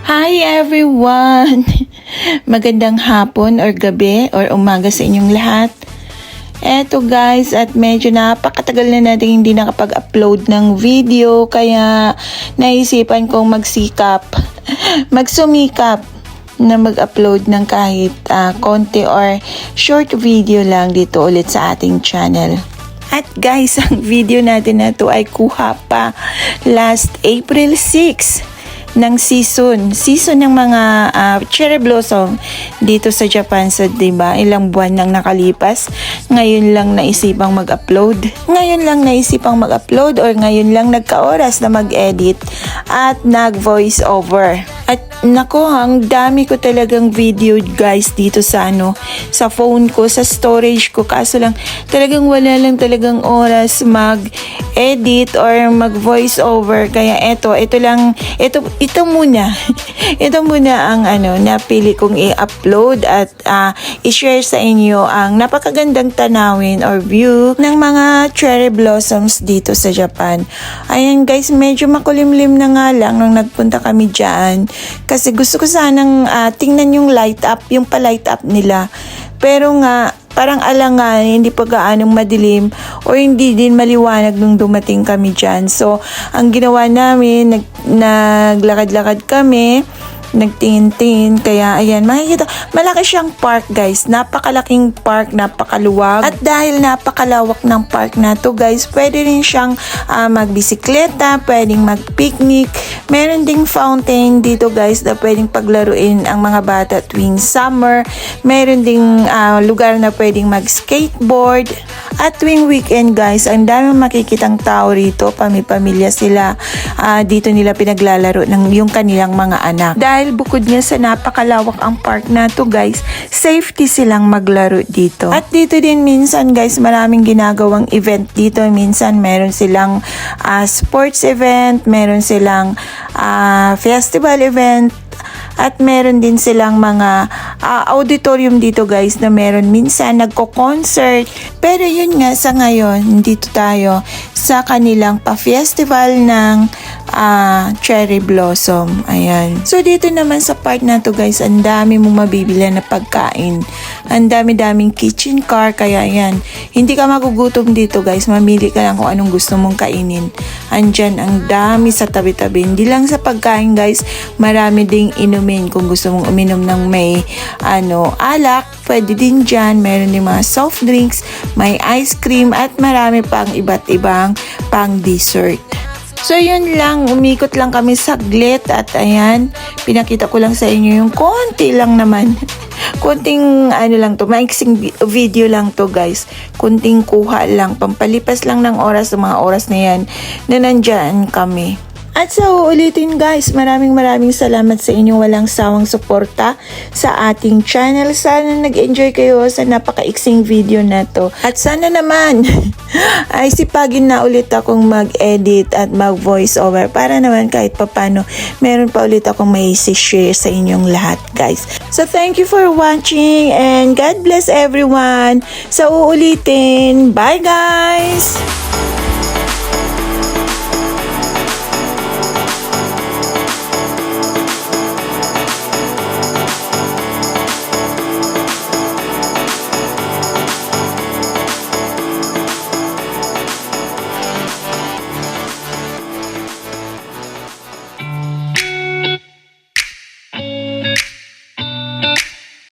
Hi everyone! Magandang hapon or gabi or umaga sa inyong lahat. Eto guys, at medyo napakatagal na natin hindi nakapag-upload ng video, kaya naisipan kong magsumikap na mag-upload ng kahit konti or short video lang dito ulit sa ating channel. At guys, ang video natin na to ay kuha pa last April 6 ng season ng mga cherry blossom dito sa Japan. So, diba, ilang buwan nang nakalipas, ngayon lang naisipang mag-upload or ngayon lang nagka-oras na mag-edit at nag-voice over. At nako, ang dami ko talagang video guys dito sa sa phone ko, sa storage ko, kaso lang talagang wala lang talagang oras mag-edit or mag-voice over. Kaya ito muna ang napili kong i-upload at i-share sa inyo ang napakagandang tanawin or view ng mga cherry blossoms dito sa Japan. Ayan guys, medyo makulimlim na nga lang nung nagpunta kami dyan, kasi gusto ko sanang tingnan yung light up, yung pa-light up nila. Pero nga, parang alangan, hindi pa gaanong madilim o hindi din maliwanag nung dumating kami dyan. So, ang ginawa namin, naglakad-lakad kami, nagtingin-tingin. Kaya ayan, makikita, malaki siyang park guys, napakalaking park, napakaluwag. At dahil napakalawak ng park na to guys, pwede rin siyang magbisikleta, pwedeng mag-picnic. Meron ding fountain dito guys na pwedeng paglaruin ang mga bata tuwing summer. Meron ding lugar na pwedeng mag-skateboard. At tuwing weekend guys, ang dami makikitang tao rito, pamilya sila. Dito nila pinaglalaro ng yung kanilang mga anak. Dahil bukod nga sa napakalawak ang park na to guys, safety silang maglaro dito. At dito din minsan guys, maraming ginagawang event dito. Minsan meron silang sports event, meron silang festival event, at meron din silang mga auditorium dito guys na meron minsan nagko-concert. Pero yun nga, sa ngayon dito tayo sa kanilang pa-festival ng cherry blossom. Ayan. So dito naman sa part na to guys, ang dami mong mabibili na pagkain. Ang dami-daming kitchen car, kaya ayan, hindi ka magugutom dito guys. Mamili ka lang kung anong gusto mong kainin. Andyan ang dami sa tabi-tabi. Hindi lang sa pagkain guys, marami ding inumin. Kung gusto mong uminom ng may alak, pwede din dyan. Meron din mga soft drinks, may ice cream, at marami pang iba't ibang pang dessert. So yun lang, umikot lang kami saglit at ayan, pinakita ko lang sa inyo yung konti lang naman. Konting lang to, maiksing video lang to guys. Konting kuha lang, pampalipas lang ng oras, ng mga oras na yan na nandyan kami. At sa uulitin guys, maraming salamat sa inyong walang sawang suporta sa ating channel. Sana nag-enjoy kayo sa napakaiksing video na to. At sana naman ay sipagin na ulit akong mag-edit at mag-voice over para naman kahit papano meron pa ulit akong may share sa inyong lahat guys. So thank you for watching and God bless everyone. Sa uulitin, bye guys!